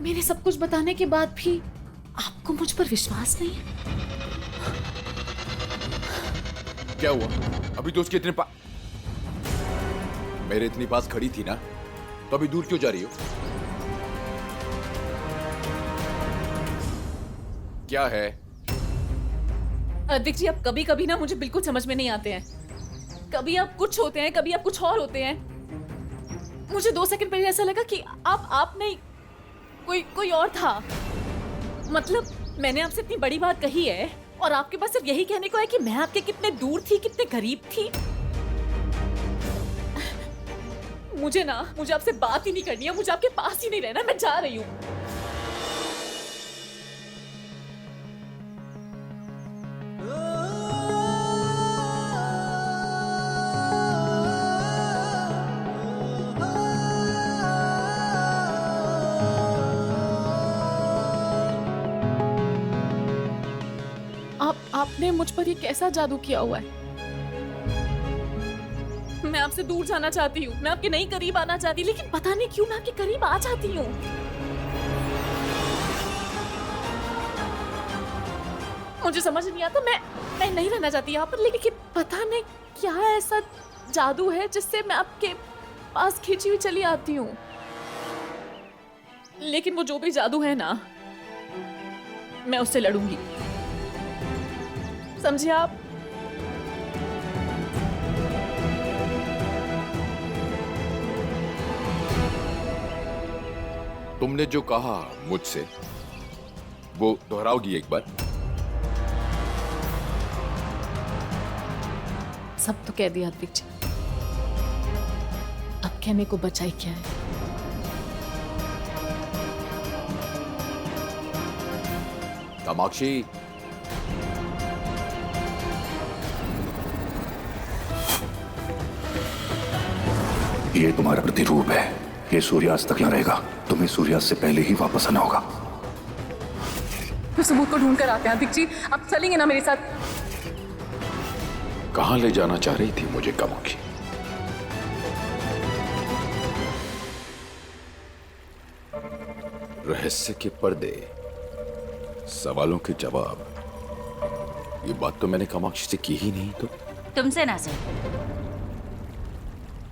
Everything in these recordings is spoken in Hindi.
मेरे सब कुछ बताने के बाद भी आपको मुझ पर विश्वास नहीं है? क्या हुआ? अभी तो उसके इतने मेरे इतनी पास खड़ी थी ना, तो अभी दूर क्यों जा रही हो? क्या है? अदिक जी, आप कभी कभी ना मुझे बिल्कुल समझ में नहीं आते हैं। कभी आप कुछ होते हैं, कभी आप कुछ और होते हैं। मुझे 2 सेकंड पहले ऐसा लगा कि आप नहीं, कोई और था। मतलब मैंने आपसे इतनी बड़ी बात कही है और आपके पास सिर्फ यही कहने को है कि मैं आपके कितने दूर थी, कितने करीब थी। मुझे आपसे बात ही नहीं करनी है, मुझे आपके पास ही नहीं रहना, मैं जा रही हूँ। आपने मुझ पर ये कैसा जादू किया हुआ है? मैं आपसे दूर जाना चाहती हूँ, मैं आपके नहीं करीब आना चाहती, लेकिन पता नहीं क्यों मैं आपके करीब आ जाती हूँ। मुझे समझ नहीं आता, मैं नहीं रहना चाहती यहाँ पर, लेकिन पता नहीं क्या ऐसा जादू है जिससे मैं आपके पास खींची हुई चली आती हूँ। लेकिन वो जो भी जादू है ना, मैं उससे लड़ूंगी, समझे आप? तुमने जो कहा मुझसे वो दोहराओगी एक बार? सब तो कह दिया अदिक जी, अब कहने को बचा ही क्या है? कामाक्षी, ये तुम्हारा प्रतिरूप है। ये सूर्यास्त तक यहाँ रहेगा। तुम्हें सूर्यास्त से पहले ही वापस आना होगा। तो सबूत को ढूंढ कर आते हैं। अदिक जी, आप चलेंगे ना मेरे साथ? कहां ले जाना चाह रही थी मुझे कामाक्षी? रहस्य के पर्दे, सवालों के जवाब, ये बात तो मैंने कामाक्षी से की ही नहीं। तो तुमसे ना सही,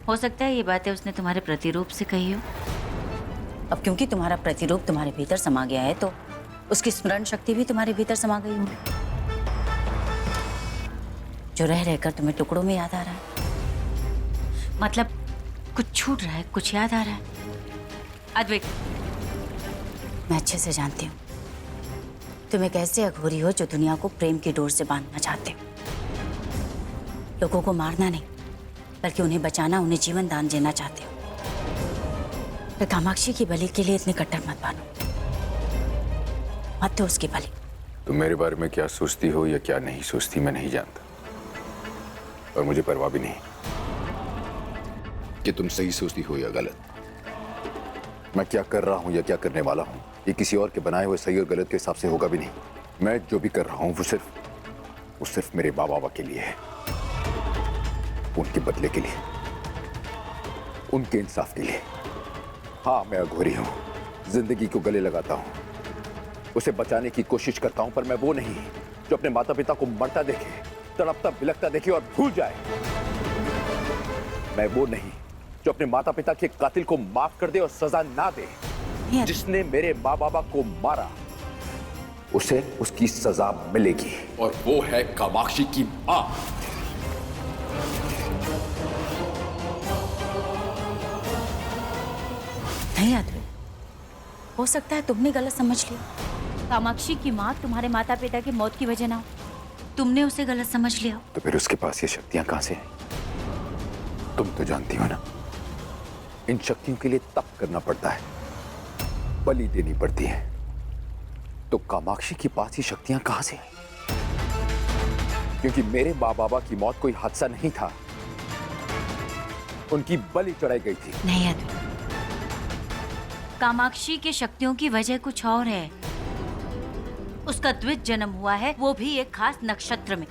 हो सकता है ये बातें उसने तुम्हारे प्रतिरूप से कही हो। अब क्योंकि तुम्हारा प्रतिरूप तुम्हारे भीतर समा गया है, तो उसकी स्मरण शक्ति भी तुम्हारे भीतर समा गई होगी, जो रह रहकर तुम्हें टुकड़ों में याद आ रहा है। मतलब कुछ छूट रहा है, कुछ याद आ रहा है। अद्वैत, मैं अच्छे से जानती हूँ तुम एक ऐसे अघोरी हो जो दुनिया को प्रेम की डोर से बांधना चाहते हो। लोगों को मारना नहीं, बल्कि उन्हें बचाना, उन्हें जीवन दान देना चाहते हो। पर कामाक्षी की बलि के लिए इतने कट्टर मत बनो, मत दो उसकी बलि। तुम मेरे बारे में क्या सोचती हो या क्या नहीं सोचती मैं नहीं जानता, और मुझे परवाह भी नहीं कि तुम सही सोचती हो या गलत। मैं क्या कर रहा हूं या क्या करने वाला हूं, ये किसी और के बनाए हुए सही और गलत के हिसाब से होगा भी नहीं। मैं जो भी कर रहा हूं वो सिर्फ मेरे माँ बाबा के लिए है, उनके बदले के लिए, उनके इंसाफ के लिए। हाँ, मैं अघोरी हूं, जिंदगी को गले लगाता हूं, उसे बचाने की कोशिश करता हूं, पर मैं वो नहीं जो अपने माता पिता को मरता देखे, तड़पता बिलखता देखे और भूल जाए। मैं वो नहीं जो अपने माता पिता के कातिल को माफ कर दे और सजा ना दे। जिसने मेरे माँ बाबा को मारा उसे उसकी सजा मिलेगी, और वो है कामाक्षी की मां। नहीं अद्वैत, हो सकता है तुमने गलत समझ लिया। कामाक्षी की माँ तुम्हारे माता पिता की मौत की वजह ना हो, तुमने उसे गलत समझ लिया हो। तो फिर उसके पास ये शक्तियां कहां से आई? तुम तो जानती हो ना, इन शक्तियों के लिए तप करना पड़ता है, बलि देनी पड़ती है। तो कामाक्षी के पास ये शक्तियां कहां से आई? क्योंकि मेरे माँ बाबा की मौत कोई हादसा नहीं था, उनकी बलि चढ़ाई गई थी। नहीं अद्वैत, कामाक्षी की शक्तियों की वजह कुछ और है। उसका द्विज जन्म हुआ है, वो भी एक खास नक्षत्र में।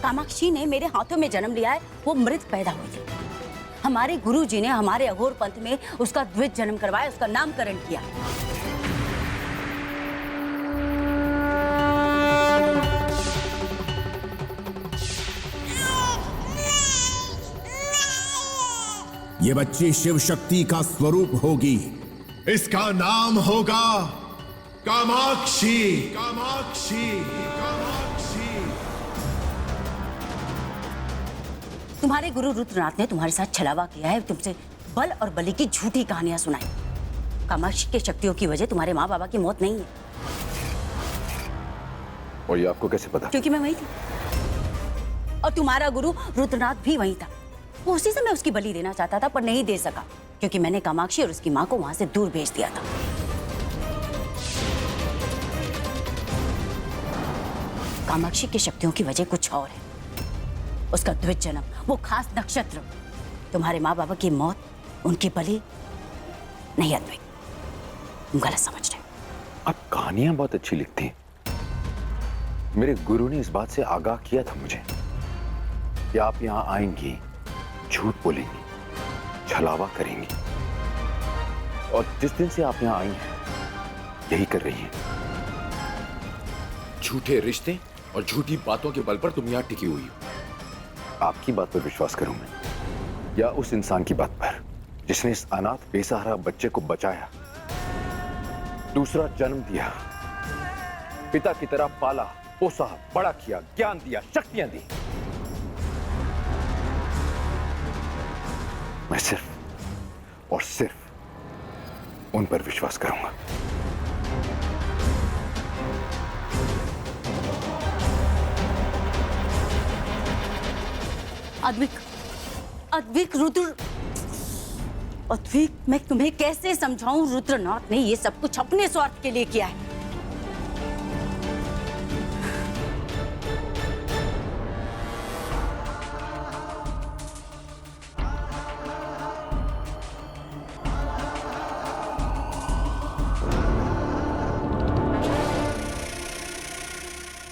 कामाक्षी ने मेरे हाथों में जन्म लिया है, वो मृत पैदा हुई थी। हमारे गुरुजी ने हमारे अघोर पंथ में उसका द्विज जन्म करवाया, उसका नामकरण किया। ये बच्ची शिव शक्ति का स्वरूप होगी। इसका नाम होगा कामाक्षी। कामाक्षी, कामाक्षी। तुम्हारे गुरु रुद्रनाथ ने तुम्हारे साथ छलावा किया है, तुमसे बल और बलि की झूठी कहानियां सुनाई। कामाक्षी के शक्तियों की वजह तुम्हारे माँ बाबा की मौत नहीं है। और ये आपको कैसे पता? क्योंकि मैं वही थी और तुम्हारा गुरु रुद्रनाथ भी वही था। वो उसी समय उसकी बलि देना चाहता था पर नहीं दे सका, क्योंकि मैंने कामाक्षी और उसकी माँ को वहां से दूर भेज दिया था। कामाक्षी की शक्तियों की वजह कुछ और है। उसका द्विज जन्म, वो खास नक्षत्र, तुम्हारे माँ बाबा की मौत, उनकी बलि नहीं। अद्वैत, तुम गलत समझ रहे हो। आप कहानियां बहुत अच्छी लिखती हैं। मेरे गुरु ने इस बात से आगाह किया था मुझे कि आप यहां आएंगी, झूठ बोलेंगी, छलावा करेंगी, और जिस दिन से आप यहां आई हैं यही कर रही हैं। झूठे रिश्ते और झूठी बातों के बल पर तुम यहां टिकी हुई हो। आपकी बात पर विश्वास करूं मैं, या उस इंसान की बात पर जिसने इस अनाथ बेसहारा बच्चे को बचाया, दूसरा जन्म दिया, पिता की तरह पाला पोसा, बड़ा किया, ज्ञान दिया, शक्तियां दी। मैं सिर्फ और सिर्फ उन पर विश्वास करूंगा। अद्विक, अद्विक, रुद्र, अद्विक, मैं तुम्हें कैसे समझाऊं? रुद्रनाथ ने ये सब कुछ अपने स्वार्थ के लिए किया है।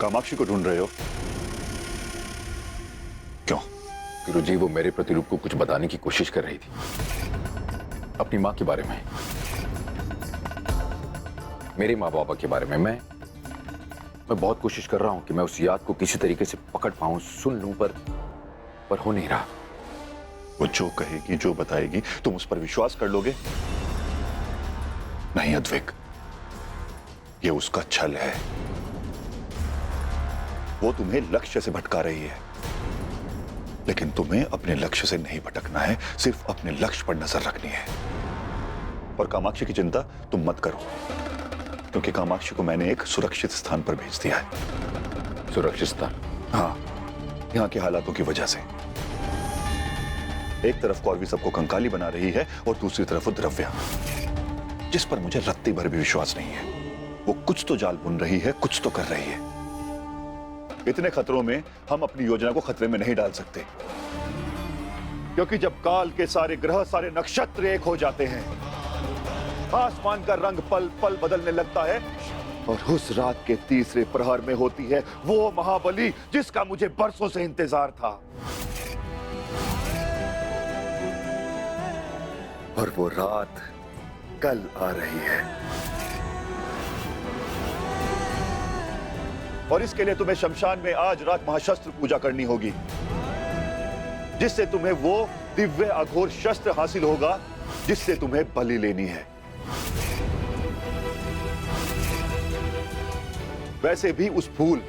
कामाक्षी को ढूंढ रहे हो? क्यों? गुरुजी, वो मेरे प्रतिरूप को कुछ बताने की कोशिश कर रही थी, अपनी माँ के बारे में, मेरे माँ बाबा के बारे में। मैं बहुत कोशिश कर रहा हूं कि मैं उस याद को किसी तरीके से पकड़ पाऊं, सुन लूं, पर हो नहीं रहा। वो जो कहेगी, जो बताएगी, तुम उस पर विश्वास कर लोगे? नहीं अद्विक, ये उसका छल है। वो तुम्हें लक्ष्य से भटका रही है, लेकिन तुम्हें अपने लक्ष्य से नहीं भटकना है, सिर्फ अपने लक्ष्य पर नजर रखनी है। और कामाक्षी की चिंता तुम मत करो, क्योंकि कामाक्षी को मैंने एक सुरक्षित स्थान पर भेज दिया है। सुरक्षित स्थान? हाँ, यहाँ के हालातों की वजह से। एक तरफ कौरवी सबको कंकाली बना रही है और दूसरी तरफ वो द्रव्या, जिस पर मुझे रत्ती भर भी विश्वास नहीं है। वो कुछ तो जाल बुन रही है, कुछ तो कर रही है। इतने खतरों में हम अपनी योजना को खतरे में नहीं डाल सकते, क्योंकि जब काल के सारे ग्रह, सारे नक्षत्र एक हो जाते हैं, आसमान का रंग पल पल बदलने लगता है, और उस रात के तीसरे प्रहर में होती है वो महाबली जिसका मुझे बरसों से इंतजार था। और वो रात कल आ रही है, और इसके लिए तुम्हें शमशान में आज रात महाशस्त्र पूजा करनी होगी, जिससे तुम्हें वो दिव्य अघोर शस्त्र हासिल होगा जिससे तुम्हें बलि लेनी है। वैसे भी उस फूल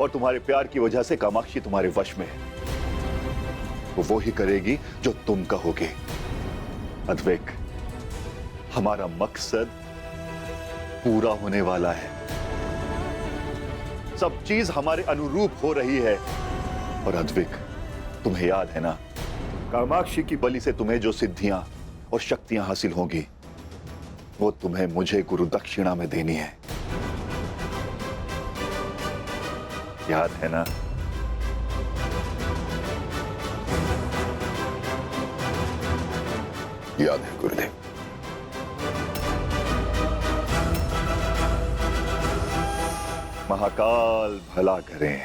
और तुम्हारे प्यार की वजह से कामाक्षी तुम्हारे वश में है। वो ही करेगी जो तुम कहोगे। अद्वैक, हमारा मकसद पूरा होने वाला है। सब चीज हमारे अनुरूप हो रही है। और अद्वैक, तुम्हें याद है ना, कामाक्षी की बलि से तुम्हें जो सिद्धियां और शक्तियां हासिल होंगी, वो तुम्हें मुझे गुरु दक्षिणा में देनी है। याद है ना? याद है गुरुदेव। महाकाल भला करें।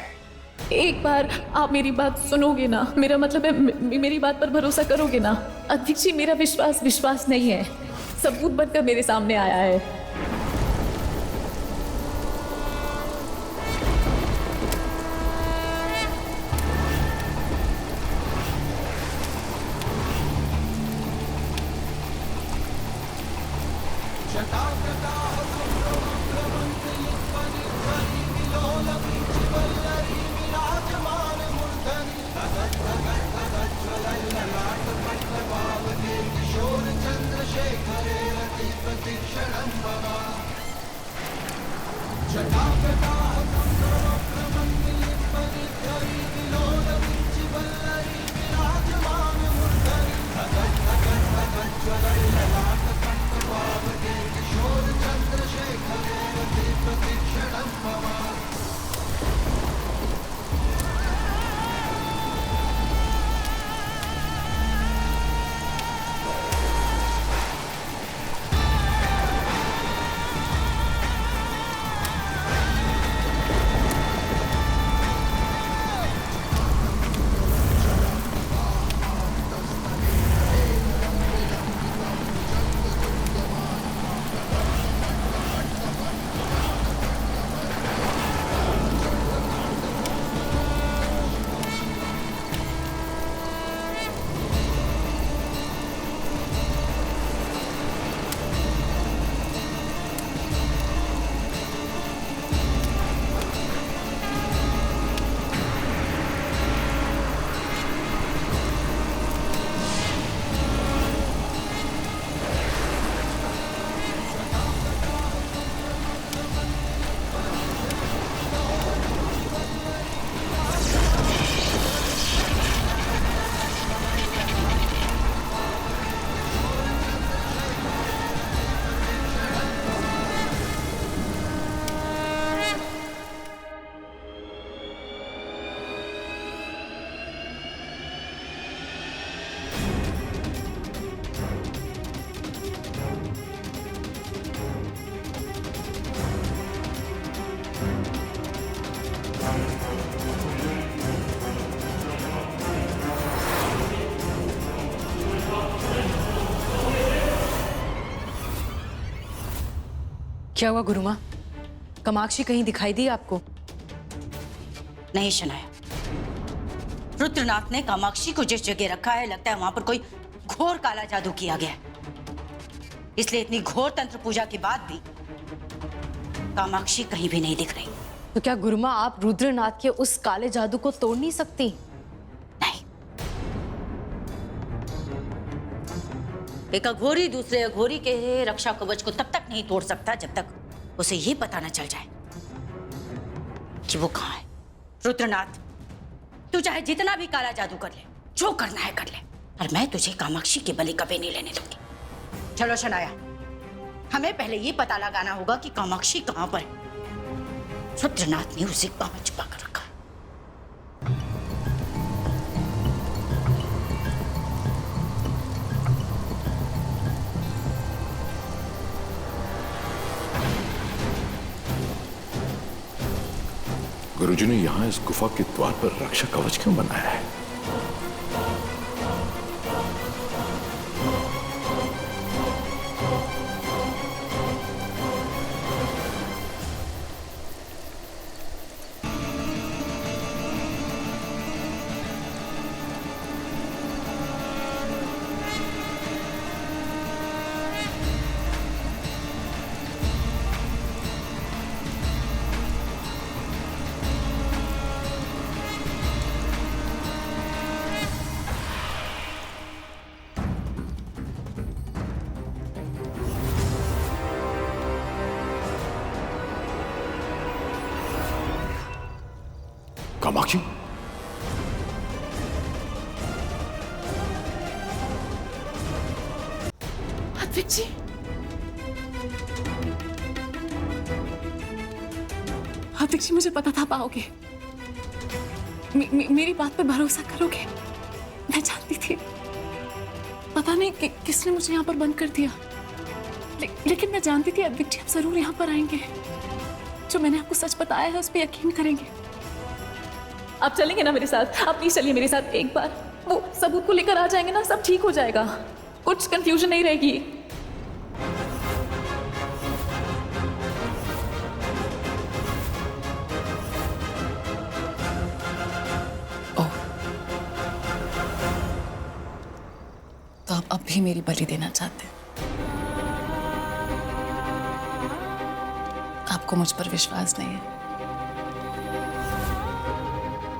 एक बार आप मेरी बात सुनोगे ना? मेरा मतलब है मेरी बात पर भरोसा करोगे ना? अध्यक्ष जी, मेरा विश्वास नहीं है, सबूत बनकर मेरे सामने आया है। क्या हुआ गुरुमा? कामाक्षी कहीं दिखाई दी आपको? नहीं शनाया, रुद्रनाथ ने कामाक्षी को जिस जगह रखा है लगता है वहां पर कोई घोर काला जादू किया गया है। इसलिए इतनी घोर तंत्र पूजा के बाद भी कामाक्षी कहीं भी नहीं दिख रही। तो क्या गुरुमा आप रुद्रनाथ के उस काले जादू को तोड़ नहीं सकती? नहीं, एक अघोरी दूसरे अघोरी के रक्षा कवच को तब तक नहीं तोड़ सकता जब तक उसे ये पता न चल जाए कि वो कहां है। रुद्रनाथ, तू चाहे जितना भी काला जादू कर ले, जो करना है कर ले, पर मैं तुझे कामाक्षी के बलि कभी नहीं लेने दूंगी। चलो शनाया, हमें पहले ये पता लगाना होगा कि कामाक्षी कहां पर है। रुद्रनाथ ने उसे कहां छुपा कर रखा है। गुरुजी ने यहाँ इस गुफा के द्वार पर रक्षा कवच क्यों बनाया है? कामाक्षी, अद्विक जी, अद्विक जी, मुझे पता था आप आओगे। मेरी बात पर भरोसा करोगे? मैं जानती थी, पता नहीं किसने मुझे यहाँ पर बंद कर दिया, लेकिन मैं जानती थी अद्विक जी आप जरूर यहाँ पर आएंगे। जो मैंने आपको सच बताया है उस पर यकीन करेंगे। आप चलेंगे ना मेरे साथ? आप प्लीज चलिए मेरे साथ, एक बार वो सबूत को लेकर आ जाएंगे ना, सब ठीक हो जाएगा, कुछ कंफ्यूजन नहीं रहेगी। तो आप अब भी मेरी बलि देना चाहते हैं? आपको मुझ पर विश्वास नहीं है?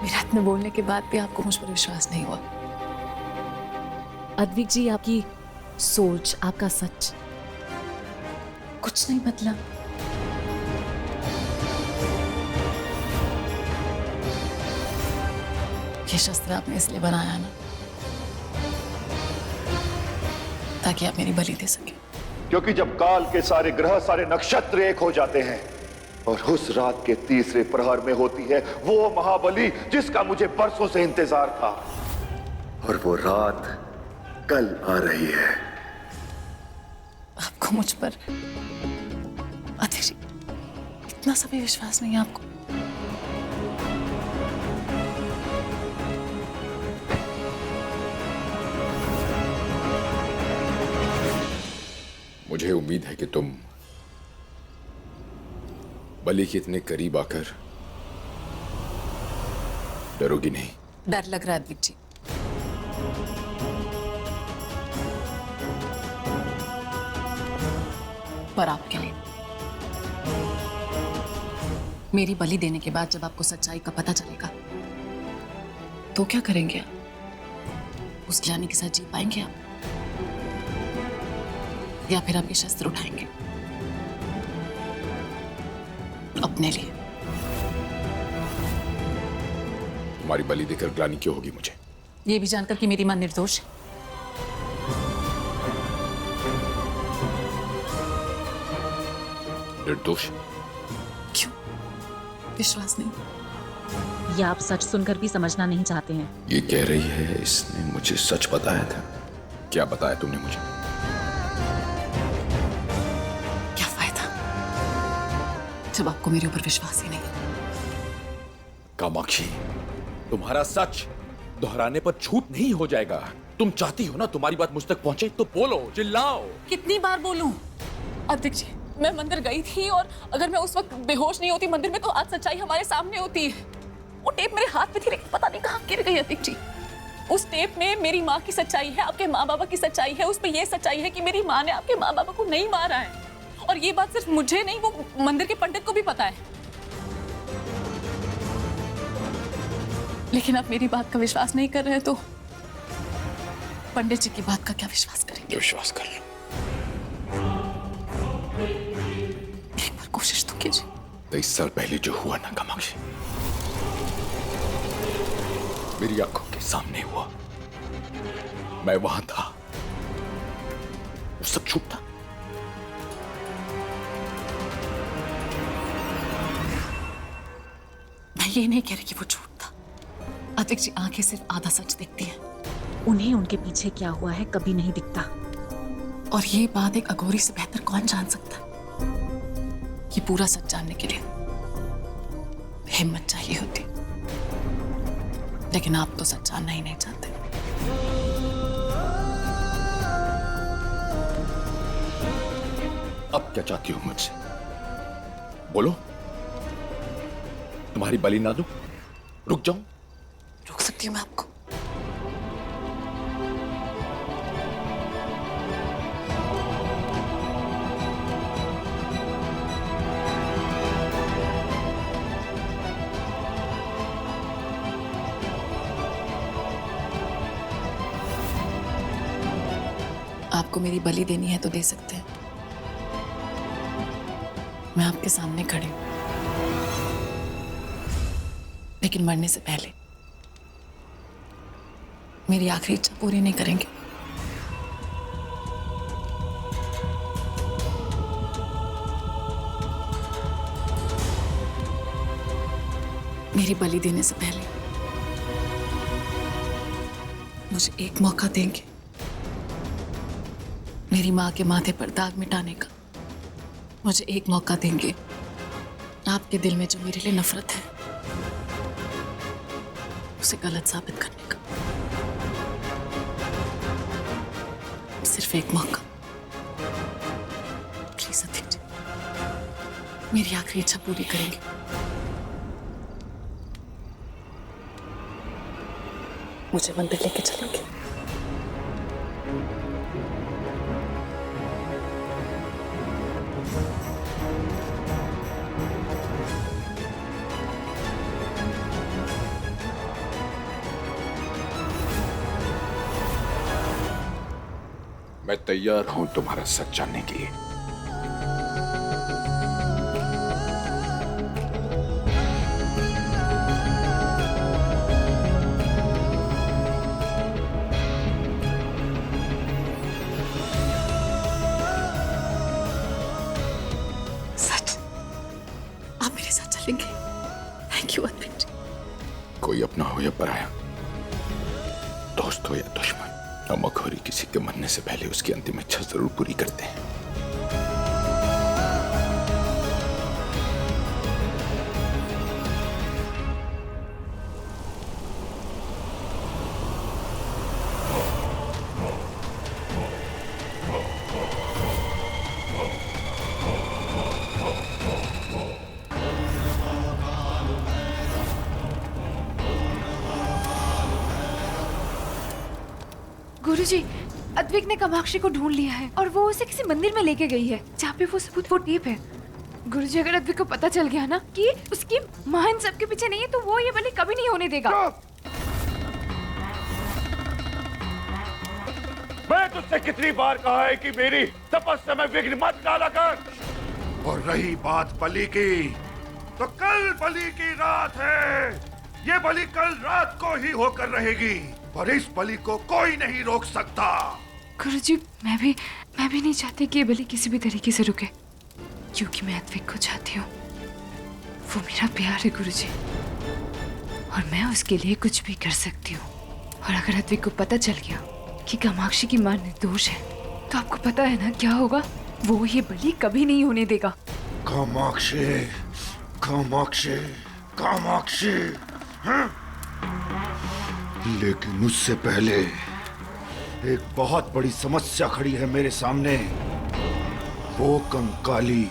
मेरा इतने बोलने के बाद भी आपको मुझ पर विश्वास नहीं हुआ? अद्विक जी, आपकी सोच, आपका सच कुछ नहीं बदला। ये शस्त्र आपने इसलिए बनाया ना, ताकि आप मेरी बलि दे सके। क्योंकि जब काल के सारे ग्रह, सारे नक्षत्र एक हो जाते हैं और उस रात के तीसरे प्रहर में होती है वो महाबली जिसका मुझे बरसों से इंतजार था, और वो रात कल आ रही है। आपको मुझ पर अति इतना सा भी विश्वास नहीं है आपको? मुझे उम्मीद है कि तुम बलि के इतने करीब आकर डरोगी नहीं। डर लग रहा है अद्विक जी। पर आपके लिए। मेरी बलि देने के बाद जब आपको सच्चाई का पता चलेगा तो क्या करेंगे आप? उस ग्लानि के साथ जी पाएंगे आप, या फिर आप ये शस्त्र उठाएंगे अपने लिए? तुम्हारी बलि देकर ग्लानि क्यों होगी मुझे? ये भी जानकर कि मेरी मां निर्दोष है। निर्दोष? क्यों विश्वास नहीं? ये आप सच सुनकर भी समझना नहीं चाहते हैं। ये कह रही है इसने मुझे सच बताया था। क्या बताया तुमने मुझे? क्या फायदा जब आपको मेरे ऊपर विश्वास ही नहीं? कामाक्षी, तुम्हारा सच दोहराने पर झूठ नहीं हो जाएगा। तुम चाहती हो ना तुम्हारी बात मुझ तक पहुंचे, तो बोलो, चिल्लाओ। कितनी बार बोलूं? अद्विक जी, मैं मंदिर गई थी और अगर मैं उस वक्त बेहोश नहीं होती मंदिर में तो आज सच्चाई हमारे सामने होती है। वो टेप मेरे हाथ में थी लेकिन पता नहीं कहाँ गिर गई अद्विक जी। उस टेप में मेरी माँ की सच्चाई है, आपके माँ बाबा की सच्चाई है, उसमें ये सच्चाई है कि मेरी माँ ने आपके माँ बाबा को नहीं मारा है। और ये बात सिर्फ मुझे नहीं, वो मंदिर के पंडित को भी पता है। लेकिन आप मेरी बात का विश्वास नहीं कर रहे तो पंडित जी की बात का क्या विश्वास करेंगे? विश्वास कर लो। एक बार कोशिश तो कीजिए। 23 साल पहले जो हुआ ना कामाक्षी, मेरी आंखों के सामने हुआ। मैं वहां था, वो सब झूठ था। मैं ये नहीं कह रही कि वो झूठ था। अद्विक जी, आंखें सिर्फ आधा सच दिखती हैं। उन्हें उनके पीछे क्या हुआ है कभी नहीं दिखता। और ये बात एक अघोरी से बेहतर कौन जान सकता है? ये पूरा सच जानने के लिए हिम्मत चाहिए होती, लेकिन आप तो सच जानना ही नहीं चाहते। अब क्या चाहती हो मुझसे? बोलो। तुम्हारी बलि ना दूं? रुक जाऊं? रोक सकती हूँ मैं आपको? आपको मेरी बलि देनी है तो दे सकते हैं। मैं आपके सामने खड़ी हूं, लेकिन मरने से पहले मेरी आखिरी इच्छा पूरी नहीं करेंगे। मेरी बलि देने से पहले मुझे एक मौका देंगे मेरी मां के माथे पर दाग मिटाने का। मुझे एक मौका देंगे आपके दिल में जो मेरे लिए नफरत है उसे गलत साबित करने का। सिर्फ एक मौका, प्लीज अदिति, मेरी आखिरी इच्छा पूरी करेंगे। मुझे मंदिर लेके चलेंगे। मैं तैयार हूं तुम्हारा सच जानने के लिए। सच, आप मेरे साथ चलेंगे? थैंक यू अद्विक जी। कोई अपना हो या पराया, दोस्त हो या दुश्मन, अमखोरी किसी के मरने से पहले उसकी अंतिम इच्छा जरूर पूरी करते हैं। गुरुजी, अद्विक ने कामाक्षी को ढूंढ लिया है और वो उसे किसी मंदिर में लेके गई है जहाँ पे वो सबूत, वो टेप है। गुरुजी, अगर अद्विक को पता चल गया ना कि उसकी मां इन सबके पीछे नहीं है तो वो ये बलि कभी नहीं होने देगा। मैं तुझसे कितनी बार कहा है कि मेरी तपस्या में विघ्न मत डाला कर। और रही बात बलि की, तो कल बलि की रात है। ये बलि कल रात को ही होकर रहेगी और इस बलि को कोई नहीं रोक सकता। गुरुजी, मैं भी नहीं चाहती कि ये बलि किसी भी तरीके से रुके, क्योंकि मैं अद्विक को चाहती हूँ। वो मेरा प्यार है गुरुजी, और मैं उसके लिए कुछ भी कर सकती हूँ। और अगर अद्विक को पता चल गया कि कामाक्षी की मां निर्दोष है, तो आपको पता है ना क्या होगा? वो ये बलि कभी नहीं होने देगा। कामाक्षी, कामाक्षी, कामाक्षी, हाँ? लेकिन उससे पहले एक बहुत बड़ी समस्या खड़ी है मेरे सामने। वो कंकाली,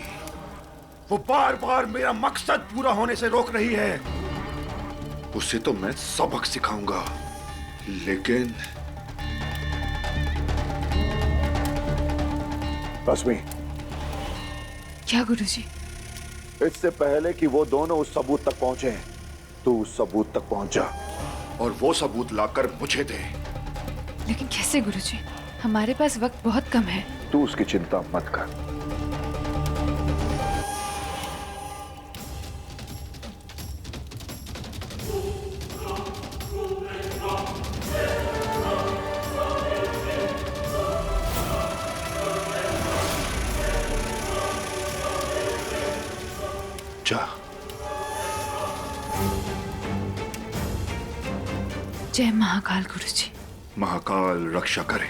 वो बार बार मेरा मकसद पूरा होने से रोक रही है। उसे तो मैं सबक सिखाऊंगा, लेकिन रश्मि, क्या गुरुजी? इससे पहले कि वो दोनों उस सबूत तक पहुंचे, तू उस सबूत तक पहुंच जा और वो सबूत लाकर मुझे दे। लेकिन कैसे गुरुजी? हमारे पास वक्त बहुत कम है। तू उसकी चिंता मत कर। जा। जय महाकाल गुरुजी। महाकाल रक्षा करे।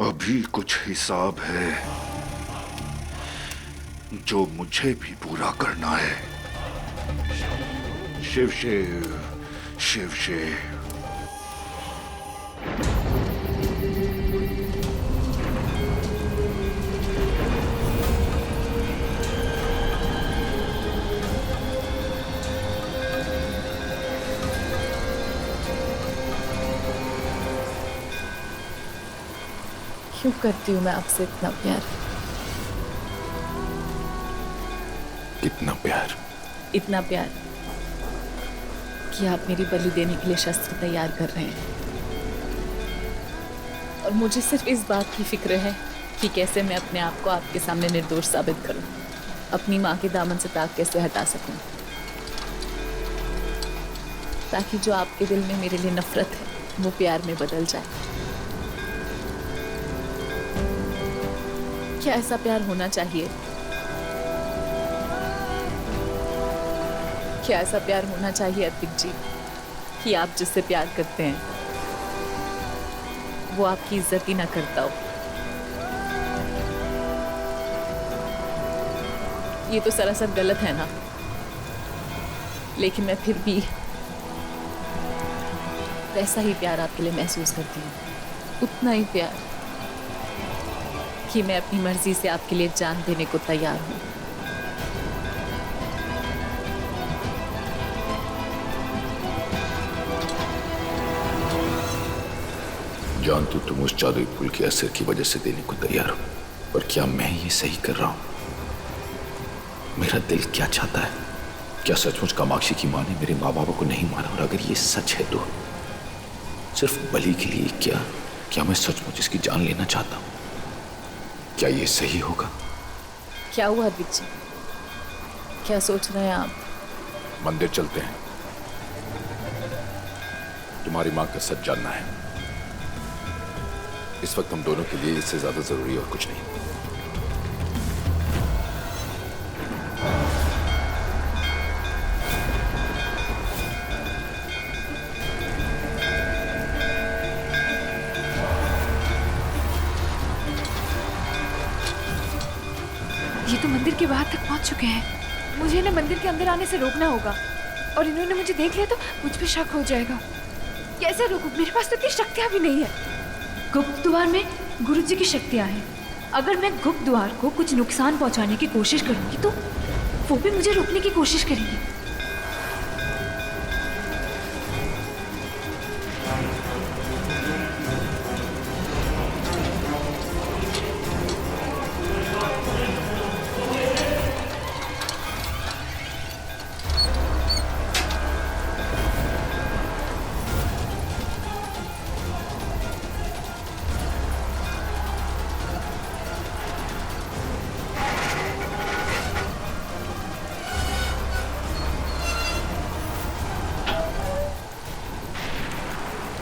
अभी कुछ हिसाब है जो मुझे भी पूरा करना है। शिव शिव, शिव शिव। क्यों करती हूँ मैं आपसे इतना प्यार? कितना प्यार? इतना प्यार कि आप मेरी बलि देने के लिए शस्त्र तैयार कर रहे हैं। और मुझे सिर्फ इस बात की फिक्र है कि कैसे मैं अपने आप को आपके सामने निर्दोष साबित करूं, अपनी माँ के दामन से ताक कैसे हटा सकूं, ताकि जो आपके दिल में मेरे लिए नफरत है वो प्यार में बदल जाए। क्या ऐसा प्यार होना चाहिए? क्या ऐसा प्यार होना चाहिए अद्विक जी कि आप जिससे प्यार करते हैं वो आपकी इज्जत ही ना करता हो? ये तो सरासर गलत है ना। लेकिन मैं फिर भी वैसा ही प्यार आपके लिए महसूस करती हूँ, उतना ही प्यार कि मैं अपनी मर्जी से आपके लिए जान देने को तैयार हूँ। जान तो तुम उस जादुई फूल के असर की वजह से देने को तैयार हो, पर क्या मैं ये सही कर रहा हूं? मेरा दिल क्या चाहता है? क्या सचमुच कामाक्षी की माँ ने मेरे माँ बाबा को नहीं मारा? और अगर ये सच है तो सिर्फ बलि के लिए क्या मैं सचमुच इसकी जान लेना चाहता हूँ? क्या ये सही होगा? क्या हुआ दीक्षित? क्या सोच रहे हैं आप? मंदिर चलते हैं, तुम्हारी माँ का सच जानना है। इस वक्त हम दोनों के लिए इससे ज्यादा जरूरी और कुछ नहीं। ये तो मंदिर के बाहर तक पहुंच चुके हैं। मुझे इन्हें मंदिर के अंदर आने से रोकना होगा, और इन्होंने मुझे देख लिया तो मुझ पे शक हो जाएगा। कैसे रोकूं? मेरे पास तो इतनी शक्तियां भी नहीं है। गुप्त द्वार में गुरुजी की शक्तियां हैं। अगर मैं गुप्त द्वार को कुछ नुकसान पहुंचाने की कोशिश करूंगी तो वो भी मुझे रोकने की कोशिश करेंगे।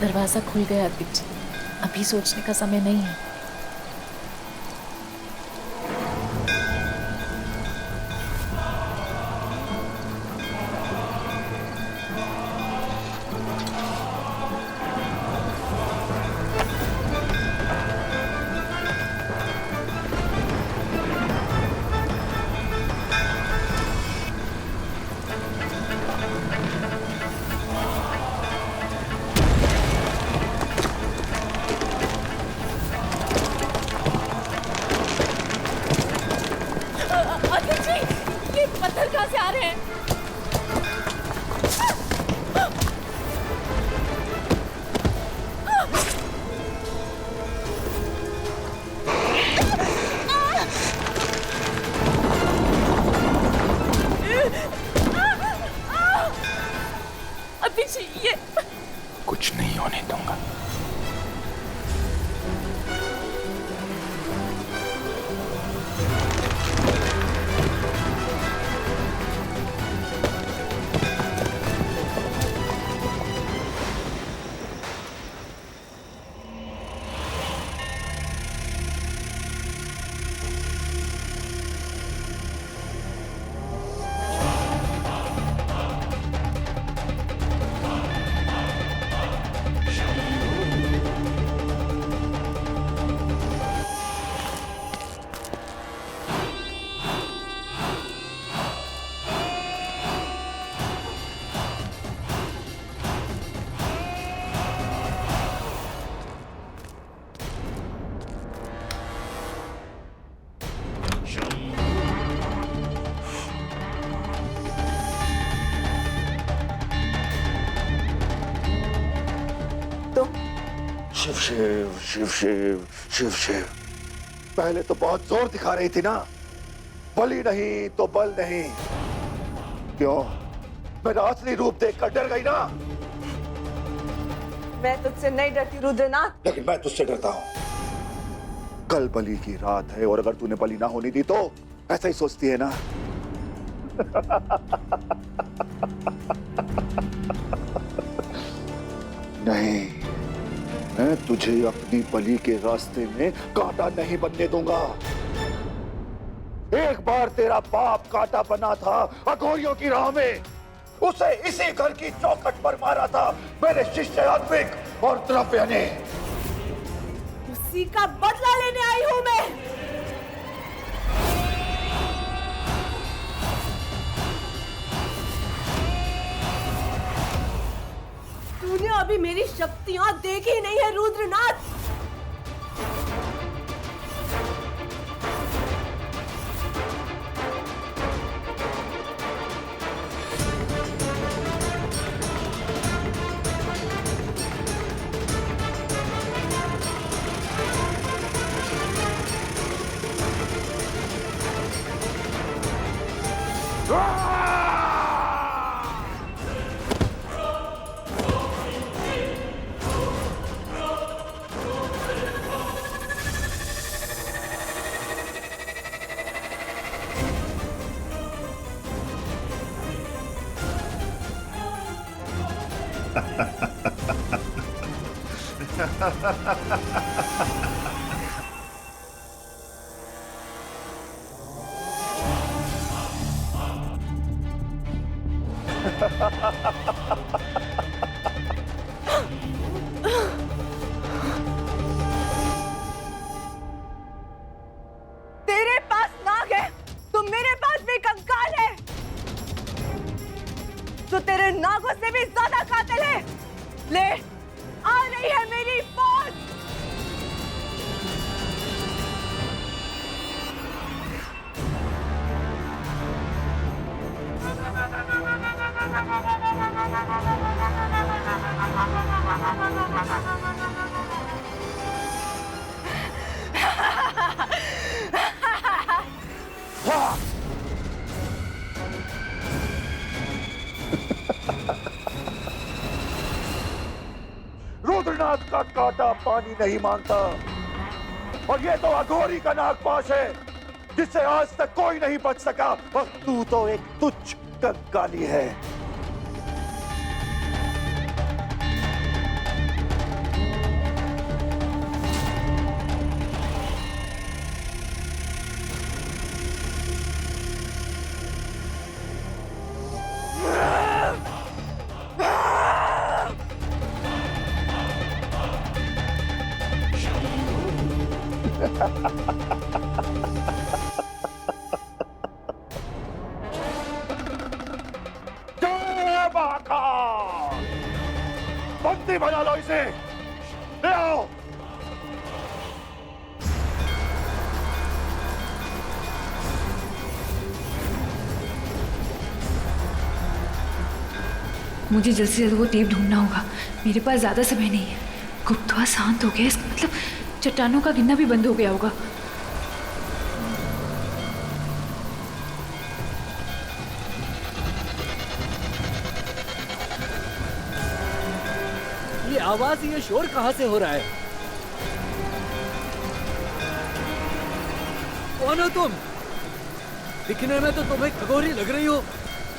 दरवाजा खुल गया दीक्षित, अभी सोचने का समय नहीं है। पत्थर कहाँ से आ रहे हैं? अदिति, ये कुछ नहीं होने दूंगा। शिव शिव शिव शिव शिव शिव। पहले तो बहुत जोर दिखा रही थी ना, बलि नहीं तो बल नहीं। क्यों? मेरा असली रूप देखकर डर गई ना? मैं तुझसे नहीं डरती रुद्रनाथ, लेकिन मैं तुझसे डरता हूं। कल बलि की रात है और अगर तूने बलि ना होने दी तो ऐसा ही सोचती है ना? नहीं, मैं तुझे अपनी बलि के रास्ते में कांटा नहीं बनने दूंगा। एक बार तेरा बाप कांटा बना था अघोरियों की राह में, उसे इसी घर की चौखट पर मारा था मेरे शिष्य अद्विक और द्रव्य ने। उसी का बदला लेने आई हूं मैं। तू तूने अभी मेरी शक्तियां देखी नहीं है रुद्रनाथ। तेरे पास नाग है तो मेरे पास भी कंकाल है, तो तेरे नागों से भी ज्यादा कातिल है। ले, आ रही है मेरी फौज। रुद्रनाथ का कांटा पानी नहीं मांगता, और ये तो अघोरी का नागपाश है जिससे आज तक कोई नहीं बच सका, और तू तो एक तुच्छ कंकाली है। बंदी बना लो इसे, ले आओ। मुझे जल्द से जल्द वो टेप ढूंढना होगा, मेरे पास ज्यादा समय नहीं है। गुप्तवा शांत हो गया, इसका मतलब चट्टानों का गिरना भी बंद हो गया होगा। ये आवाज, ये शोर कहाँ से हो रहा है? कौन हो तुम? दिखने में तो तुम्हें खगोरी लग रही हो।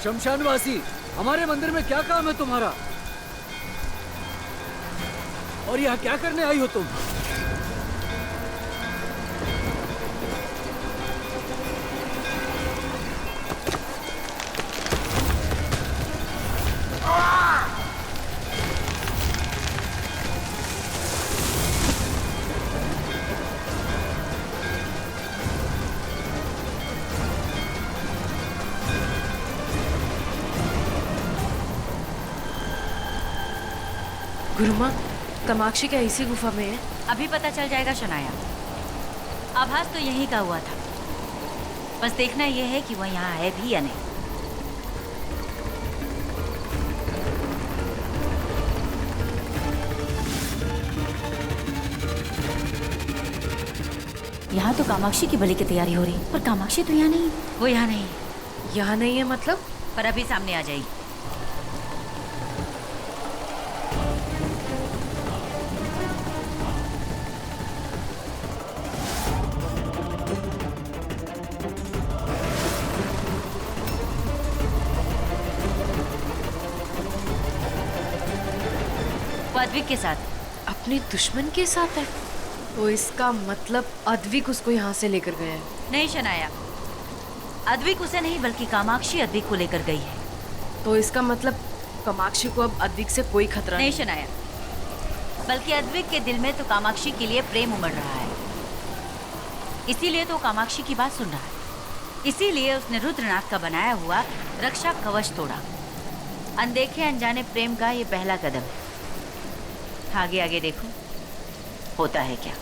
शमशानवासी, हमारे मंदिर में क्या काम है तुम्हारा? और यहाँ क्या करने आई हो तुम? गुरुमा, कामाक्षी क्या इसी गुफा में है? अभी पता चल जाएगा शनाया। आभास तो यहीं का हुआ था, बस देखना यह है कि वह यहाँ है भी या नहीं। यहाँ तो कामाक्षी की बलि की तैयारी हो रही, पर कामाक्षी तो यहाँ नहीं। वो यहाँ नहीं। यहाँ नहीं है मतलब? पर अभी सामने आ जाएगी। अद्विक के साथ। अपने दुश्मन के साथ है? तो इसका मतलब अद्विक उसको यहाँ से लेकर गए हैं? नहीं शनाया, अद्विक उसे नहीं बल्कि कामाक्षी अद्विक को लेकर गई है। तो इसका मतलब कामाक्षी को अब अद्विक से कोई खतरा नहीं शनाया, बल्कि अद्विक के दिल में तो कामाक्षी के लिए प्रेम उमड़ रहा है, इसीलिए तो कामाक्षी की बात सुन रहा है। इसीलिए उसने रुद्रनाथ का बनाया हुआ रक्षा कवच तोड़ा। अनदेखे अनजाने प्रेम का ये पहला कदम है। आगे आगे देखो होता है क्या।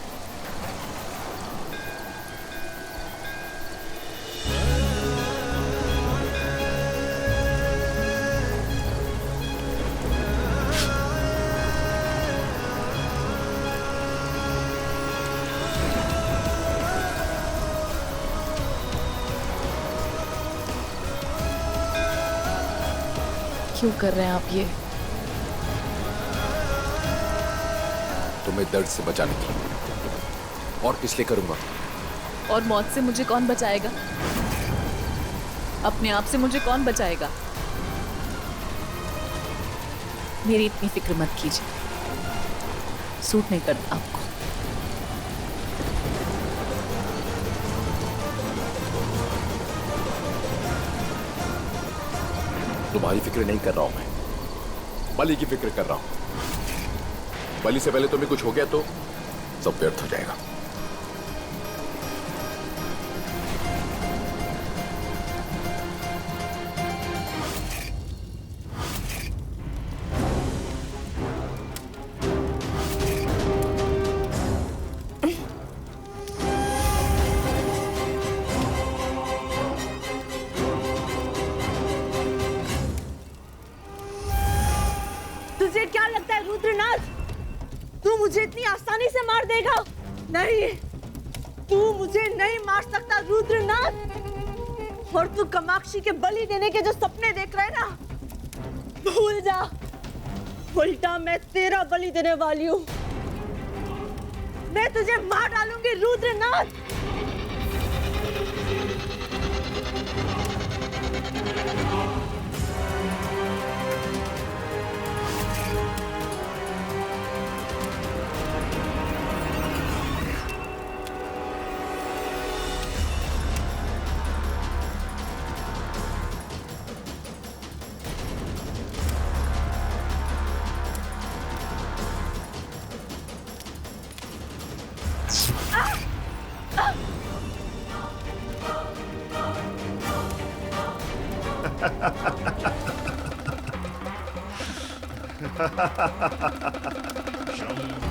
क्यों कर रहे हैं आप ये? तुम्हें दर्द से बचाने के लिए। और किस लिए करूंगा? और मौत से मुझे कौन बचाएगा? अपने आप से मुझे कौन बचाएगा? मेरी इतनी फिक्र मत कीजिए, सूट नहीं करता आपको। तुम्हारी फिक्र नहीं कर रहा हूं मैं, बलि की फिक्र कर रहा हूं। बलि से पहले तुम्हें कुछ हो गया तो सब व्यर्थ हो जाएगा। तुझे क्या लगता है रुद्रनाथ, तू मुझे इतनी आसानी से मार देगा? नहीं, तू मुझे नहीं मार सकता रुद्रनाथ। और तू कामाक्षी के बलि देने के जो सपने देख रहा है ना, भूल जा। उल्टा मैं तेरा बलि देने वाली हूँ। मैं तुझे मार डालूंगी रुद्रनाथ।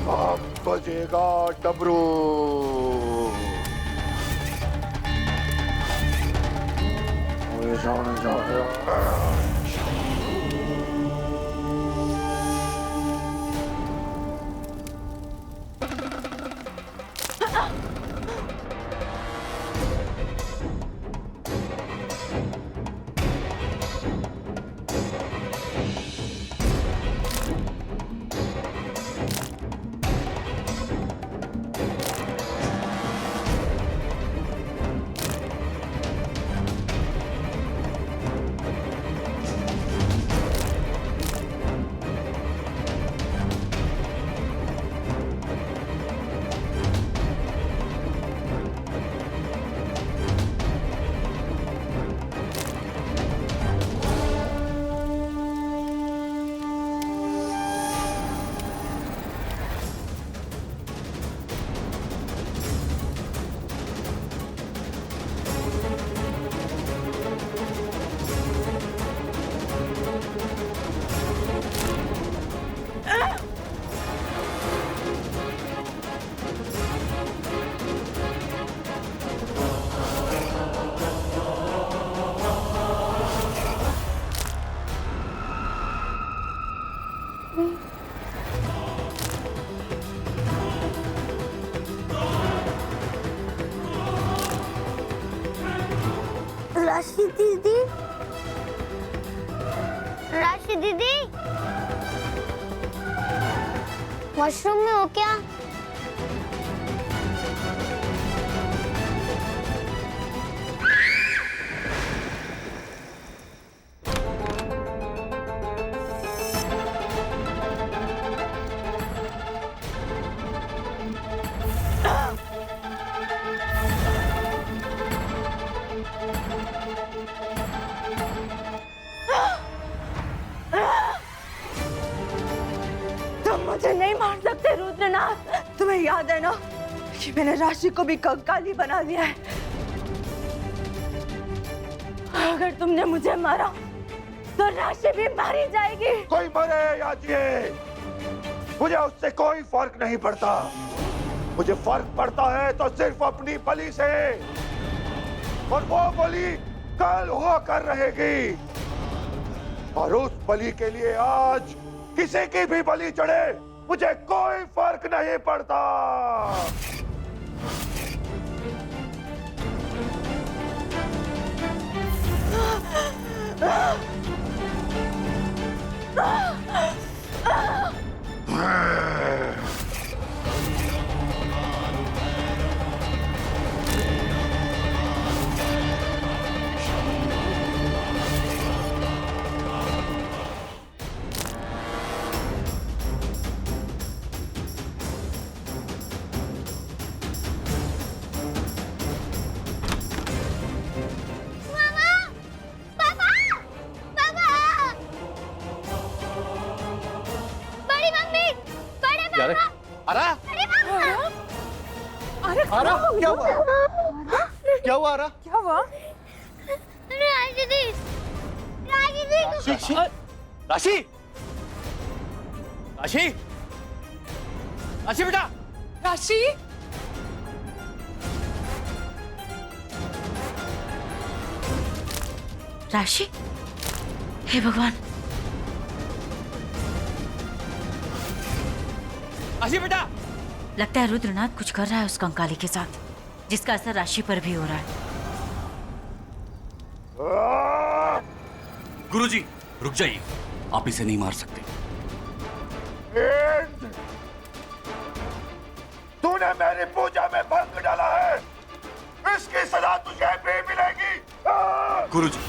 अब बजेगा डमरू। राशि दीदी, राशि दीदी, वॉशरूम में हो क्या? मुझे नहीं मार सकते रुद्रनाथ। तुम्हें याद है ना कि मैंने राशि को भी कंकाली बना दिया है। अगर तुमने मुझे मारा तो राशि भी मारी जाएगी। कोई मरे या जिए, मुझे उससे कोई फर्क नहीं पड़ता। मुझे फर्क पड़ता है तो सिर्फ अपनी बलि से, और वो बलि कल होकर रहेगी। और उस बलि के लिए आज किसी की भी बलि चढ़े, मुझे कोई फर्क नहीं पड़ता। क्या हुआ? क्या हुआ आरा? क्या हुआ? राशि दी, राशि दी। राशि, राशि, राशि बेटा, राशि, राशि, हे भगवान। राशि बेटा, लगता है रुद्रनाथ कुछ कर रहा है उस कंकाली के साथ, जिसका असर राशि पर भी हो रहा है। गुरुजी, रुक जाइए, आप इसे नहीं मार सकते। तूने मेरी पूजा में भंग डाला है, इसकी सजा तुझे भी मिलेगी। गुरुजी,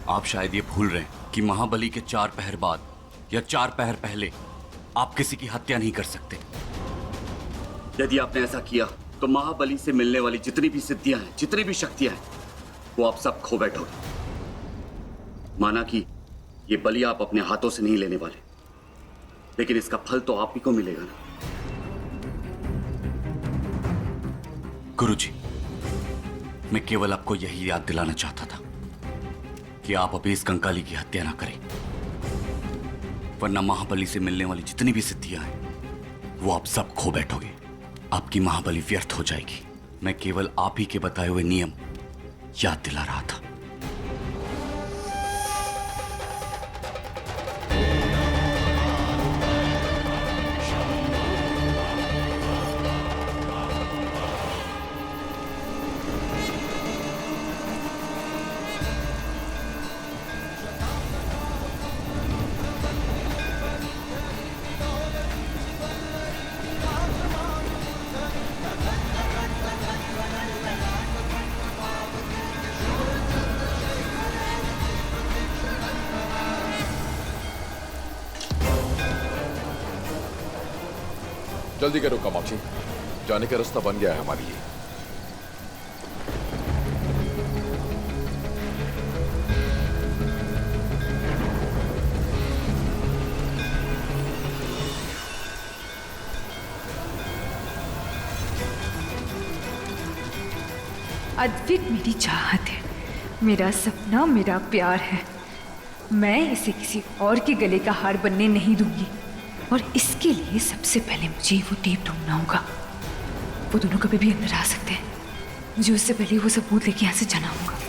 आप शायद ये भूल रहे हैं कि महाबली के 4 पहर बाद या 4 पहर पहले आप किसी की हत्या नहीं कर सकते। यदि आपने ऐसा किया तो महाबली से मिलने वाली जितनी भी सिद्धियां हैं, जितनी भी शक्तियां हैं, वो आप सब खो बैठोगे। माना कि ये बलि आप अपने हाथों से नहीं लेने वाले, लेकिन इसका फल तो आप ही को मिलेगा ना। गुरुजी, मैं केवल आपको यही याद दिलाना चाहता था कि आप अभी इस कंकाली की हत्या ना करें, वरना महाबली से मिलने वाली जितनी भी सिद्धियां हैं, वो आप सब खो बैठोगे। आपकी महाबली व्यर्थ हो जाएगी। मैं केवल आप ही के बताए हुए नियम याद दिला रहा था। जल्दी करो कामाक्षी, जाने का रास्ता बन गया है हमारे लिए। अद्विक मेरी चाहत है, मेरा सपना, मेरा प्यार है। मैं इसे किसी और के गले का हार बनने नहीं दूंगी, और इसके लिए सबसे पहले मुझे वो टेप ढूंढना होगा। वो दोनों कभी भी अंदर आ सकते हैं, मुझे उससे पहले वो सबूत लेके यहाँ से जाना होगा।